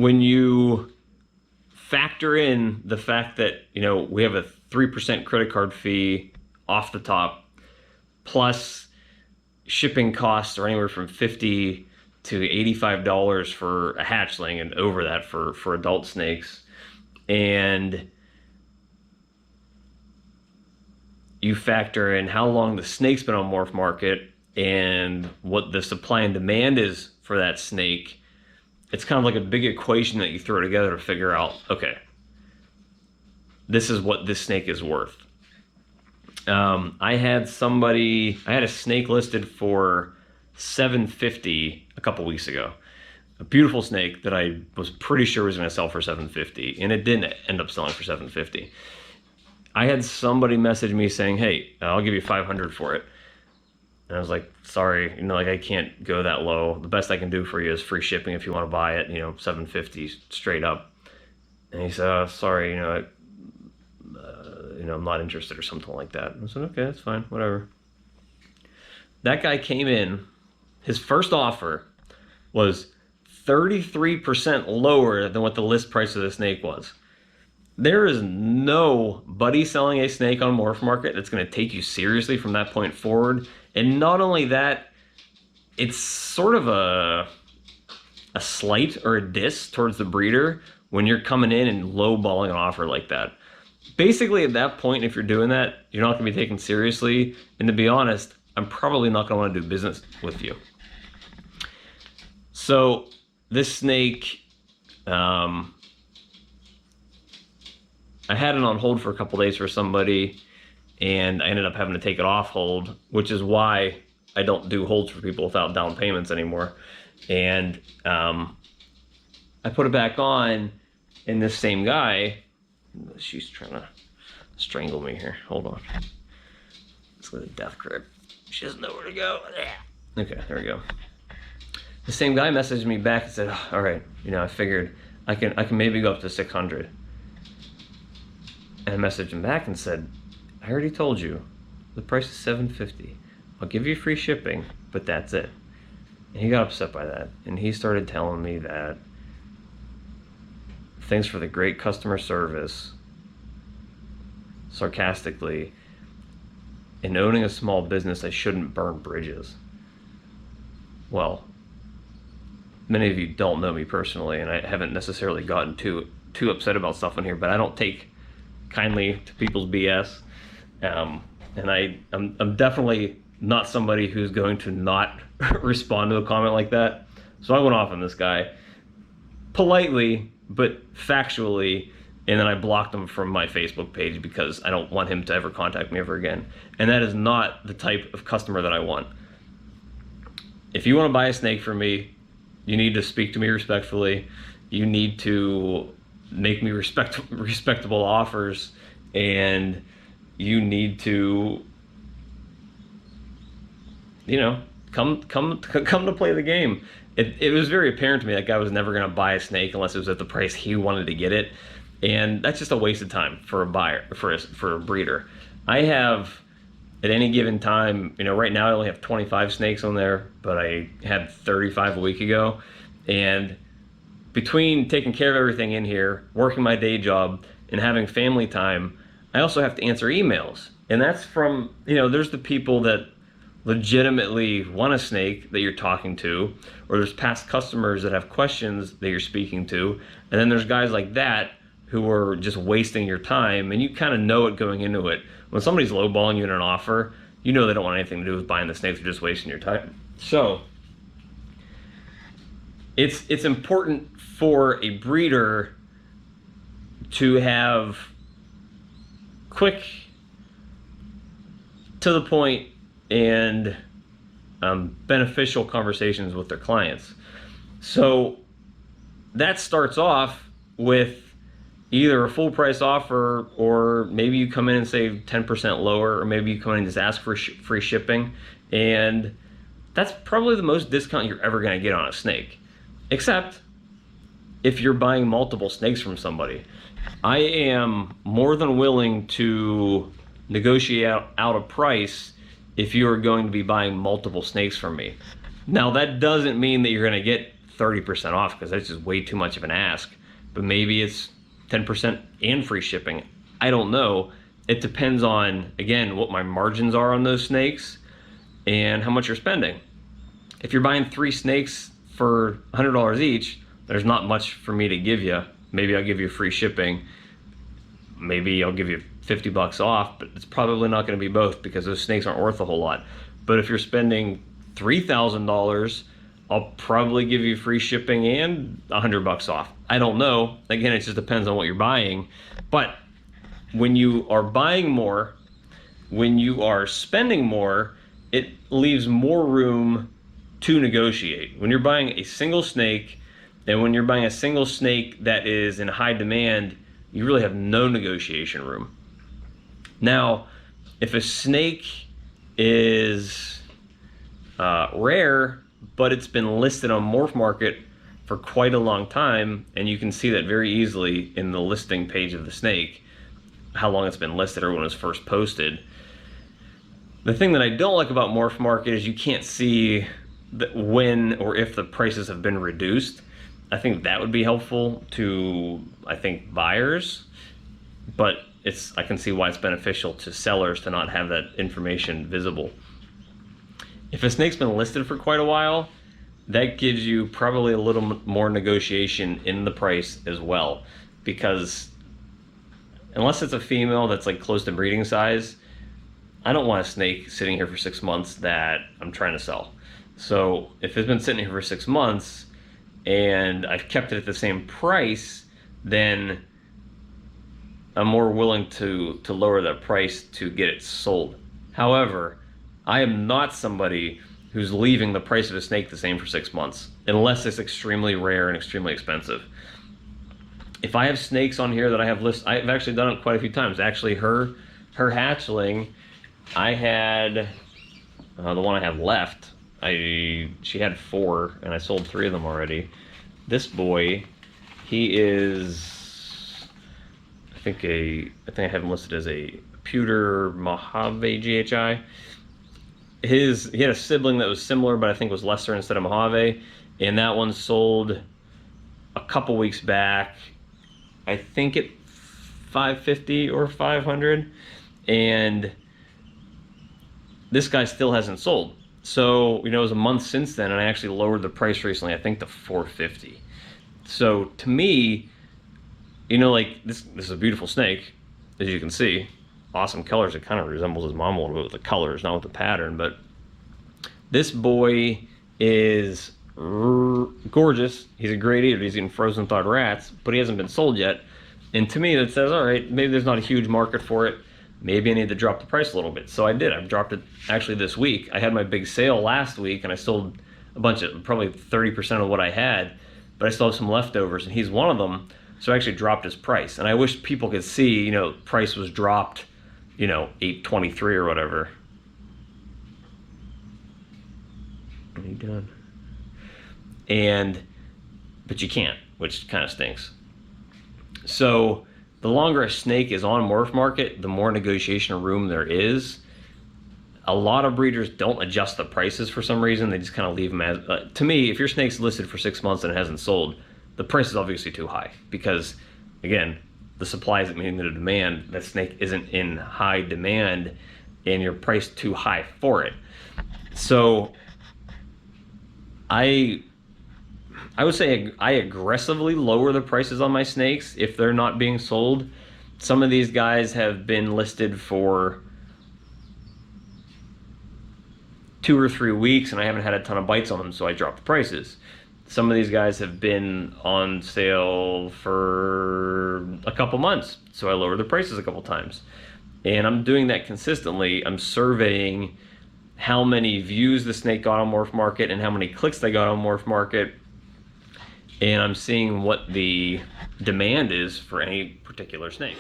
when you factor in the fact that, we have a 3% credit card fee off the top, plus shipping costs are anywhere from $50 to $85 for a hatchling and over that for adult snakes. And you factor in how long the snake's been on Morphmarket and what the supply and demand is for that snake. It's kind of like a big equation that you throw together to figure out, okay, this is what this snake is worth. I had a snake listed for $750 a couple weeks ago. A beautiful snake that I was pretty sure was going to sell for $750, and it didn't end up selling for $750. I had somebody message me saying, hey, I'll give you $500 for it. And I was like, sorry, I can't go that low. The best I can do for you is free shipping if you want to buy it, $750 straight up. And he said, oh, sorry, I'm not interested or something like that. I said, okay, that's fine, whatever. That guy came in, his first offer was 33% lower than what the list price of the snake was. There is nobody selling a snake on Morphmarket that's going to take you seriously from that point forward. And not only that, it's sort of a slight or a diss towards the breeder when you're coming in and lowballing an offer like that. Basically, at that point, if you're doing that, you're not going to be taken seriously. And to be honest, I'm probably not going to want to do business with you. So this snake, I had it on hold for a couple days for somebody, and I ended up having to take it off hold, which is why I don't do holds for people without down payments anymore. And I put it back on, and this same guy, she's trying to strangle me here. Hold on. Let's go to the death grip. She doesn't know where to go. Okay, there we go. The same guy messaged me back and said, oh, all right, I figured I can maybe go up to 600. And I messaged him back and said, I already told you, the price is $750. I'll give you free shipping, but that's it. And he got upset by that. And he started telling me that thanks for the great customer service, sarcastically, in owning a small business, I shouldn't burn bridges. Well, many of you don't know me personally, and I haven't necessarily gotten too upset about stuff in here, but I don't take kindly to people's BS. And I'm definitely not somebody who's going to not respond to a comment like that. So I went off on this guy politely, but factually, and then I blocked him from my Facebook page because I don't want him to ever contact me ever again. And that is not the type of customer that I want. If you want to buy a snake from me, you need to speak to me respectfully. You need to make me respectable offers, and you need to, come to play the game. It was very apparent to me that guy was never going to buy a snake unless it was at the price he wanted to get it, and that's just a waste of time for a buyer, for a breeder. I have, at any given time, right now I only have 25 snakes on there, but I had 35 a week ago, and between taking care of everything in here, working my day job, and having family time, I also have to answer emails. And that's from, there's the people that legitimately want a snake that you're talking to, or there's past customers that have questions that you're speaking to, and then there's guys like that who are just wasting your time, and you kind of know it going into it. When somebody's lowballing you in an offer, they don't want anything to do with buying the snakes, they're just wasting your time. So it's important for a breeder to have quick, to the point, and beneficial conversations with their clients. So that starts off with either a full price offer, or maybe you come in and say 10% lower, or maybe you come in and just ask for free shipping. And that's probably the most discount you're ever going to get on a snake, except if you're buying multiple snakes from somebody. I am more than willing to negotiate out a price if you are going to be buying multiple snakes from me. Now, that doesn't mean that you're going to get 30% off because that's just way too much of an ask. But maybe it's 10% and free shipping. I don't know. It depends on, again, what my margins are on those snakes and how much you're spending. If you're buying 3 snakes for $100 each, there's not much for me to give you. Maybe I'll give you free shipping. Maybe I'll give you 50 bucks off, but it's probably not going to be both because those snakes aren't worth a whole lot. But if you're spending $3,000, I'll probably give you free shipping and 100 bucks off. I don't know. Again, it just depends on what you're buying. But when you are buying more, when you are spending more, it leaves more room to negotiate. When you're buying a single snake, and when you're buying a single snake that is in high demand, you really have no negotiation room. Now, if a snake is rare, but it's been listed on Morphmarket for quite a long time, and you can see that very easily in the listing page of the snake, how long it's been listed or when it was first posted. The thing that I don't like about Morphmarket is you can't see when or if the prices have been reduced. I think that would be helpful to, buyers, but I can see why it's beneficial to sellers to not have that information visible. If a snake's been listed for quite a while, that gives you probably a little more negotiation in the price as well, because unless it's a female that's like close to breeding size, I don't want a snake sitting here for 6 months that I'm trying to sell. So if it's been sitting here for 6 months and I've kept it at the same price, then I'm more willing to lower that price to get it sold. However, I am not somebody who's leaving the price of a snake the same for 6 months, unless it's extremely rare and extremely expensive. If I have snakes on here that I have listed, I've actually done it quite a few times. Actually, her hatchling, I had, the one I have left, she had 4, and I sold 3 of them already. This boy, he is, I think I have him listed as a pewter Mojave GHI. He had a sibling that was similar, but I think was lesser instead of Mojave, and that one sold a couple weeks back, I think at $550 or $500, and this guy still hasn't sold. So, it was a month since then, and I actually lowered the price recently, I think to $450. So to me, like this is a beautiful snake, as you can see. Awesome colors. It kind of resembles his mom a little bit with the colors, not with the pattern, but this boy is gorgeous. He's a great eater. He's eating frozen thawed rats, but he hasn't been sold yet. And to me, that says, all right, maybe there's not a huge market for it. Maybe I need to drop the price a little bit. So I did. I've dropped it actually this week. I had my big sale last week, and I sold a bunch of, probably 30% of what I had, but I still have some leftovers, and he's one of them. So I actually dropped his price. And I wish people could see, price was dropped, $823 or whatever. What are you doing? But you can't, which kind of stinks. So the longer a snake is on Morphmarket, the more negotiation room there is. A lot of breeders don't adjust the prices for some reason. They just kind of leave them as, to me, if your snake's listed for 6 months and it hasn't sold, the price is obviously too high because, again, the supply isn't meeting the demand. That snake isn't in high demand and you're priced too high for it. So I would say I aggressively lower the prices on my snakes if they're not being sold. Some of these guys have been listed for 2 or 3 weeks and I haven't had a ton of bites on them, so I dropped the prices. Some of these guys have been on sale for a couple months, so I lowered the prices a couple times. And I'm doing that consistently. I'm surveying how many views the snake got on Morphmarket and how many clicks they got on Morphmarket. And I'm seeing what the demand is for any particular snake.